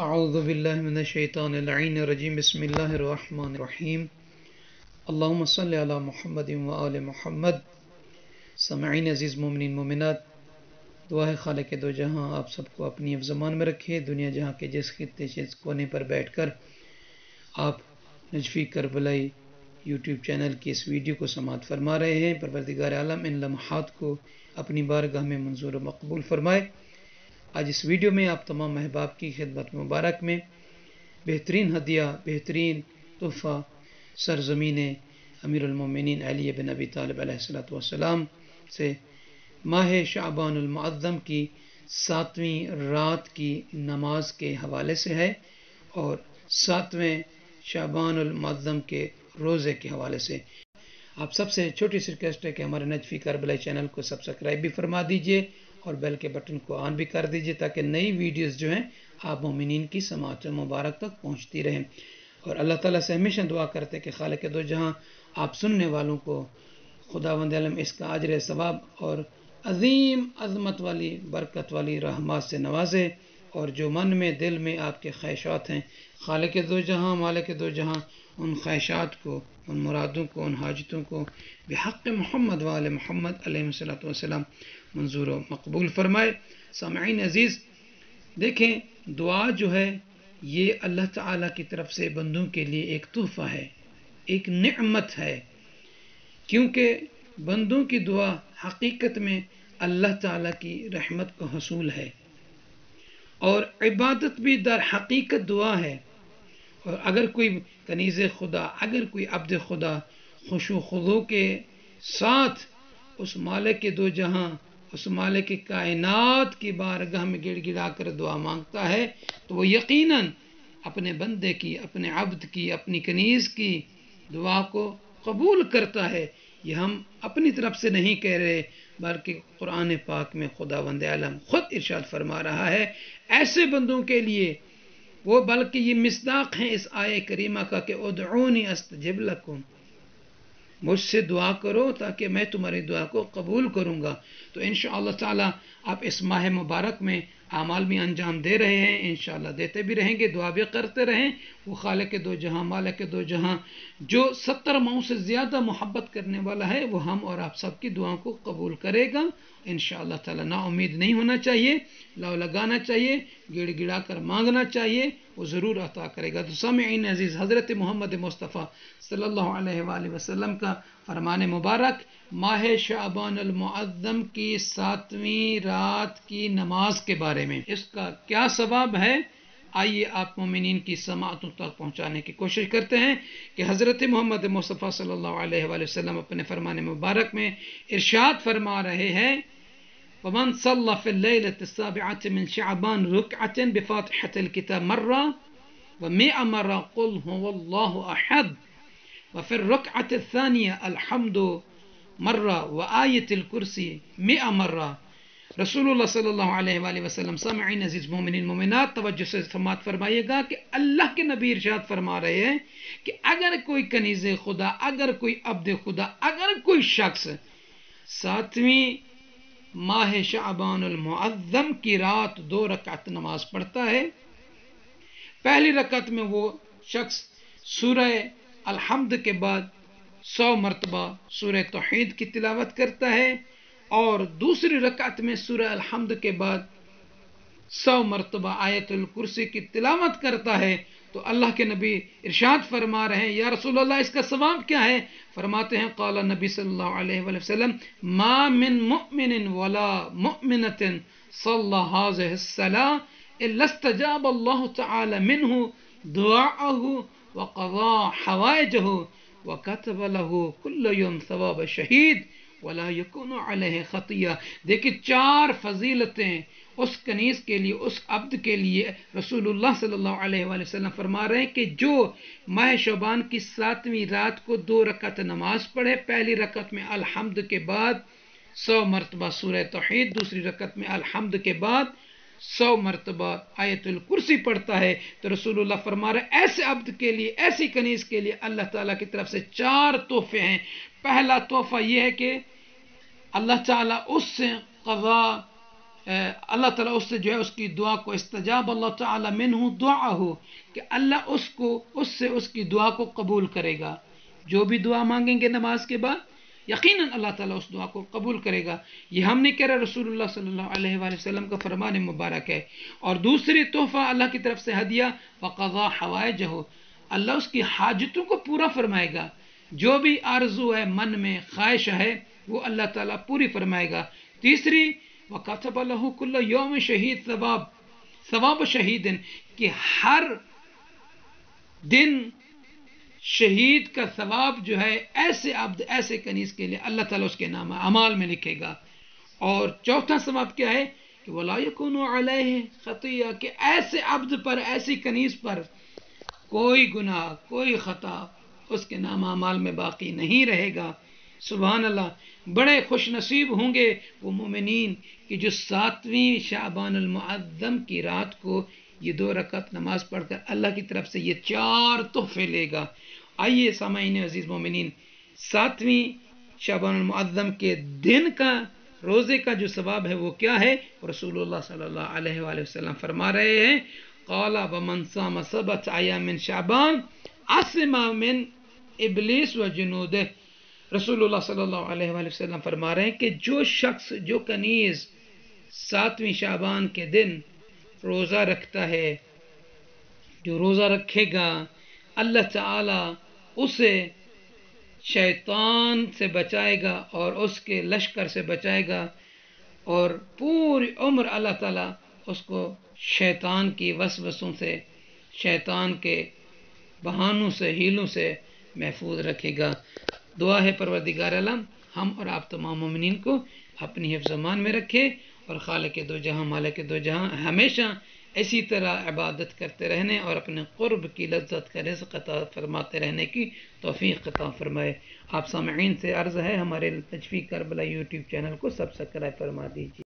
اعوذ باللہ من الشیطان اللعین الرجیم بسم اللہ الرحمن الرحیم اللہم صلی علی محمد و آل محمد۔ سامعین عزیز مومنین مومنات، دعا ہے خالق دو جہاں آپ سب کو اپنی زمان میں رکھے۔ دنیا جہاں کے جس خطے جس کونے پر بیٹھ کر آپ نجفی کربلائی یوٹیوب چینل کی اس ویڈیو کو سماعت فرما رہے ہیں، پروردگار عالم ان لمحات کو اپنی بارگاہ میں منظور و مقبول فرمائے۔ آج اس ویڈیو میں آپ تمام احباب کی خدمت مبارک میں بہترین ہدیہ، بہترین تحفہ سرزمین امیر المومنین علی بن ابی طالب علیہ السلام سے ماہ شعبان المعظم کی 7ویں رات کی نماز کے حوالے سے ہے، اور 7ویں شعبان المعظم کے روزے کے حوالے سے۔ آپ سب سے چھوٹی سی ریکویسٹ ہے کہ ہمارے نجفی کربلائی چینل کو سبسکرائب بھی فرما دیجئے اور بیل کے بٹن کو آن بھی کر دیجئے تاکہ نئی ویڈیوز جو ہیں آپ مومنین کی سماعت مبارک تک پہنچتی رہیں۔ اور اللہ تعالیٰ سے ہمیشہ دعا کرتے کہ خالق دو جہاں آپ سننے والوں کو خداوند عالم اس کا اجر ثواب اور عظیم عظمت والی برکت والی رحمات سے نوازے، اور جو من میں دل میں آپ کے خواہشات ہیں خالق دو جہاں مالک دو جہاں ان خواہشات کو، ان مرادوں کو، ان حاجتوں کو بحق محمد و آل محمد علیہ السلام منظور و مقبول فرمائے۔ سامعین عزیز، دیکھیں، دعا جو ہے یہ اللہ تعالیٰ کی طرف سے بندوں کے لیے ایک تحفہ ہے، ایک نعمت ہے، کیونکہ بندوں کی دعا حقیقت میں اللہ تعالیٰ کی رحمت کا حصول ہے، اور عبادت بھی در حقیقت دعا ہے۔ اور اگر کوئی کنیز خدا، اگر کوئی عبد خدا خشوع و خضوع کے ساتھ اس مالک دو جہاں، اس مالک کائنات کی بارگاہ میں گڑ گڑا کر دعا مانگتا ہے تو وہ یقیناً اپنے بندے کی، اپنے عبد کی، اپنی کنیز کی دعا کو قبول کرتا ہے۔ یہ ہم اپنی طرف سے نہیں کہہ رہے، بلکہ قرآن پاک میں خداوند عالم خود ارشاد فرما رہا ہے ایسے بندوں کے لیے، وہ بلکہ یہ مصداق ہیں اس آیہ کریمہ کا کہ ادعونی استجب لکم، مجھ سے دعا کرو تاکہ میں تمہاری دعا کو قبول کروں گا۔ تو انشاءاللہ تعالی آپ اس ماہ مبارک میں اعمال بھی انجام دے رہے ہیں، انشاءاللہ دیتے بھی رہیں گے، دعا بھی کرتے رہیں۔ وہ خالق دو جہاں مالک دو جہاں جو 70 ماہوں سے زیادہ محبت کرنے والا ہے، وہ ہم اور آپ سب کی دعاؤں کو قبول کرے گا انشاءاللہ تعالی۔ نا امید نہیں ہونا چاہیے، لو لگانا چاہیے، گڑ گڑا کر مانگنا چاہیے، وہ ضرور عطا کرے گا۔ تو سامعین عزیز، حضرت محمد مصطفیٰ صلی اللہ علیہ وآلہ وسلم کا فرمان مبارک ماہ شعبان المعظم کی 7ویں رات کی نماز کے بارے میں، اس کا کیا ثواب ہے، آئیے آپ مومنین کی سماعتوں تک پہنچانے کی کوشش کرتے ہیں کہ حضرت محمد مصطفیٰ صلی اللہ علیہ وآلہ وسلم اپنے فرمان مبارک میں ارشاد فرما رہے ہیں وَمَنْ صَلَّى فِي اللَّيْلَةِ السَّابِعَةِ مِنْ شَعْبَانَ رُكْعَةً بِفَاتِحَةِ الْكِتَابِ مَرَّةً وَمِئَةَ مَرَّةٍ قُلْ هُوَ اللَّهُ أَحَدٌ وفي الركعة الثانية الحمد مرة وآية الكرسي 100 مرة۔ رسول اللہ صلی اللہ علیہ وآلہ وسلم، سامعین عزیز مومنین مومنات، توجہ سے سماعت فرمائیے گا کہ اللہ کے نبی ارشاد فرما رہے ہیں کہ اگر کوئی کنیز خدا، اگر کوئی عبد خدا، اگر کوئی شخص 7ویں ماہ شعبان المعظم کی رات 2 رکعت نماز پڑھتا ہے، پہلی رکعت میں وہ شخص سورہ الحمد کے بعد 100 مرتبہ سورہ توحید کی تلاوت کرتا ہے، اور دوسری رکعت میں سورہ الحمد کے بعد 100 مرتبہ آیت الکرسی کی تلاوت کرتا ہے، تو اللہ کے نبی ارشاد فرما رہے ہیں یا رسول اللہ اس کا ثواب کیا ہے؟ فرماتے ہیں قال نبی صلی اللہ علیہ وآلہ وسلم ما من مؤمن ولا مؤمنة صلى هذه الصلاة الا استجاب الله تعالى منه دعاءه وقضى حوائجه وكتب له كل يوم ثواب شہید ولا يكون عليه خطیہ۔ دیکھیں 4 فضیلتیں اس کنیز کے لیے، اس عبد کے لیے رسول اللہ صلی اللہ علیہ وآلہ وسلم فرما رہے ہیں کہ جو ماہ شعبان کی 7ویں رات کو 2 رکعت نماز پڑھے، پہلی رکعت میں الحمد کے بعد 100 مرتبہ سورہ توحید، دوسری رکعت میں الحمد کے بعد 100 مرتبہ آیت الکرسی پڑھتا ہے، تو رسول اللہ فرما رہے ہیں ایسے عبد کے لیے، ایسی کنیز کے لیے اللہ تعالیٰ کی طرف سے 4 تحفے ہیں۔ پہلا تحفہ یہ ہے کہ اللہ تعالیٰ اس سے قضا اللہ تعالیٰ اس سے جو ہے اس کی دعا کو استجاب اللہ تعالیٰ منہ دعاہو کہ اللہ اس سے اس کی دعا کو قبول کرے گا. جو بھی دعا مانگیں گے نماز کے بعد یقیناً اللہ تعالیٰ اس دعا کو قبول کرے گا. یہ ہم نے کہہ رہا رسول اللہ صلی اللہ علیہ وآلہ وسلم کا فرمان مبارک ہے. اور دوسری تحفہ اللہ کی طرف سے ہدیہ وقضا حوائجہ، اللہ اس کی حاجتوں کو پورا فرمائے گا. جو بھی آرزو ہے من میں خواہش ہے وہ اللہ تعالیٰ پوری فرمائے گا. تیسری وَكَتَبَ لَهُ كُلَّ يَوْمِ شَهِيدٍ ثواب شہید، کہ ہر دن شہید کا ثواب جو ہے ایسے عبد ایسے کنیز کے لیے اللہ تعالیٰ اس کے نام اعمال میں لکھے گا. اور چوتھا ثواب کیا ہے کہ وَلَا يَكُونُ عَلَيْهِ خَطِيَّةٌ، کہ ایسے عبد پر ایسی کنیز پر کوئی گناہ کوئی خطا اس کے نام اعمال میں باقی نہیں رہے گا. سبحان اللہ. بڑے خوش نصیب ہوں گے وہ مومنین کہ جو 7ویں شعبان المعظم کی رات کو یہ 2 رکعت نماز پڑھ کر اللہ کی طرف سے یہ 4 تحفے لے گا. آئیے سامعین عزیز مومنین، 7ویں شعبان المعظم کے دن کا روزے کا جو ثواب ہے وہ کیا ہے؟ رسول اللہ صلی اللہ علیہ وآلہ وسلم فرما رہے ہیں قال ومن صام 7 ایام من شعبان عصم من ابلیس و جنودہ. رسول اللہ صلی اللہ علیہ وآلہ وسلم فرما رہے ہیں کہ جو شخص جو کنیز 7ویں شعبان کے دن روزہ رکھتا ہے، جو روزہ رکھے گا، اللہ تعالی اسے شیطان سے بچائے گا اور اس کے لشکر سے بچائے گا، اور پوری عمر اللہ تعالیٰ اس کو شیطان کی وسوسوں سے، شیطان کے بہانوں سے، ہیلوں سے محفوظ رکھے گا. دعا ہے پروردگار عالم ہم اور آپ تمام مومنین کو اپنی حفظ امان میں رکھے، اور خالق دو جہاں مالک دو جہاں ہمیشہ اسی طرح عبادت کرتے رہنے اور اپنے قرب کی لذت کا رزق عطا فرماتے رہنے کی توفیق عطا فرمائے. آپ سامعین سے عرض ہے ہمارے تجفی کربلا یوٹیوب چینل کو سبسکرائب فرما دیجیے.